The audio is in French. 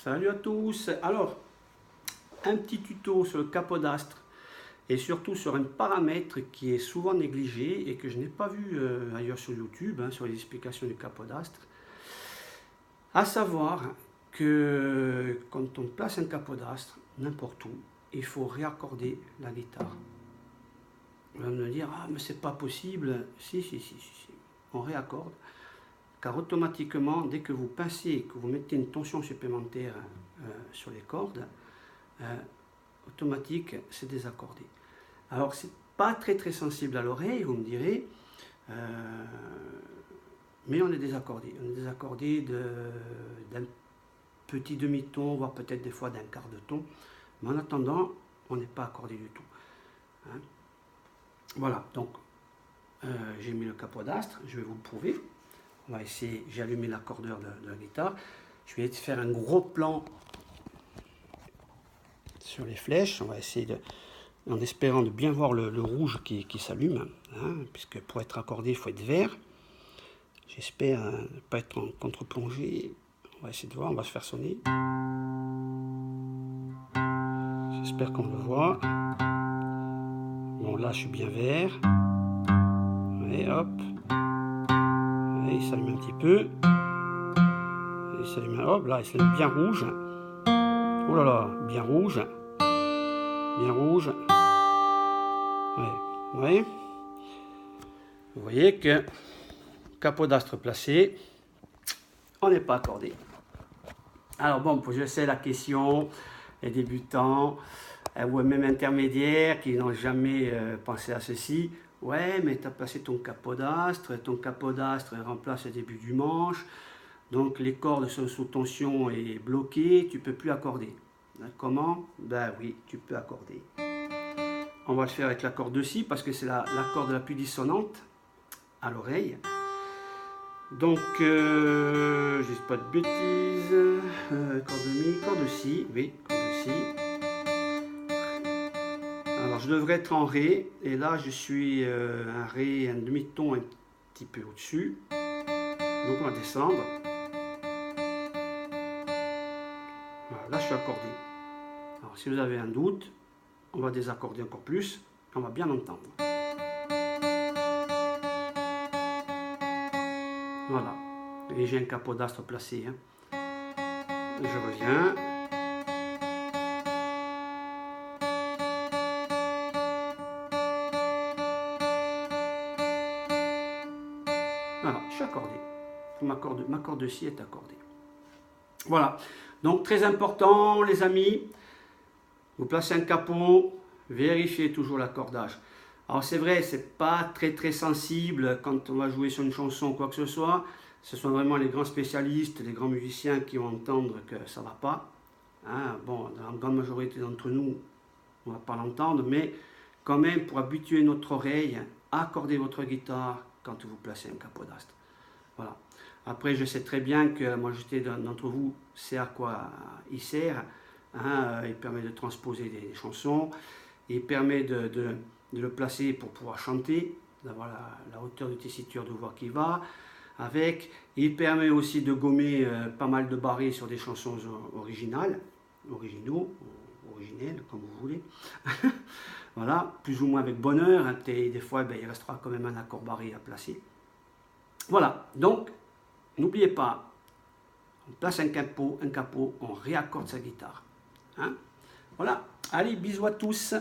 Salut à tous. Alors, un petit tuto sur le capodastre et surtout sur un paramètre qui est souvent négligé et que je n'ai pas vu ailleurs sur YouTube, sur les explications du capodastre. À savoir que quand on place un capodastre n'importe où, il faut réaccorder la guitare. On va me dire, ah mais c'est pas possible. Si. On réaccorde. Car automatiquement, dès que vous pincez, que vous mettez une tension supplémentaire sur les cordes, automatique, c'est désaccordé. Alors, c'est pas très sensible à l'oreille, vous me direz, mais on est désaccordé. On est désaccordé d'un petit demi-ton, voire peut-être des fois d'un quart de ton. Mais en attendant, on n'est pas accordé du tout. Hein. Voilà, donc j'ai mis le capodastre, je vais vous le prouver. On va essayer, j'ai allumé l'accordeur de la guitare. Je vais faire un gros plan sur les flèches. On va essayer, en espérant de bien voir le rouge qui s'allume, puisque pour être accordé, il faut être vert. J'espère ne pas être en contre-plongée. On va essayer de voir, on va se faire sonner. J'espère qu'on le voit. Bon, là, je suis bien vert. Et hop. Et il s'allume un petit peu. Il s'allume, hop, là, il s'allume bien rouge. Oh là là, bien rouge. Bien rouge. Ouais. Vous voyez que capodastre placé, on n'est pas accordé. Alors bon, je sais la question, les débutants, ou même intermédiaires qui n'ont jamais pensé à ceci. Ouais, mais tu as placé ton capodastre remplace le début du manche, donc les cordes sont sous tension et bloquées, tu ne peux plus accorder. Comment? Ben oui, tu peux accorder. On va le faire avec la corde de Si, parce que c'est la corde la plus dissonante à l'oreille. Donc, je dis pas de bêtises, corde de Mi, corde de Si, oui, corde de Si. Alors, je devrais être en Ré, et là, je suis un Ré, un demi-ton un petit peu au-dessus. Donc, on va descendre. Voilà, là, je suis accordé. Alors, si vous avez un doute, on va désaccorder encore plus, on va bien entendre. Voilà, et j'ai un capodastre placé. Je reviens. Voilà, je suis accordé. Ma corde de Si est accordée. Voilà, donc très important les amis, vous placez un capot, vérifiez toujours l'accordage. Alors c'est vrai, c'est pas très sensible quand on va jouer sur une chanson ou quoi que ce soit. Ce sont vraiment les grands spécialistes, les grands musiciens qui vont entendre que ça ne va pas. Bon, dans la grande majorité d'entre nous, on ne va pas l'entendre, mais quand même pour habituer notre oreille, accordez votre guitare quand vous placez un capodastre. Voilà. Après, je sais très bien que la majorité d'entre vous sait à quoi il sert. Il permet de transposer des chansons, il permet de le placer pour pouvoir chanter, d'avoir la hauteur de tessiture de voix qui va avec. Il permet aussi de gommer pas mal de barrés sur des chansons originales, originelles, comme vous voulez. Voilà, plus ou moins avec bonheur. Des fois, il restera quand même un accord barré à placer. Voilà, donc, n'oubliez pas, on place un capot, on réaccorde sa guitare. Voilà, allez, bisous à tous.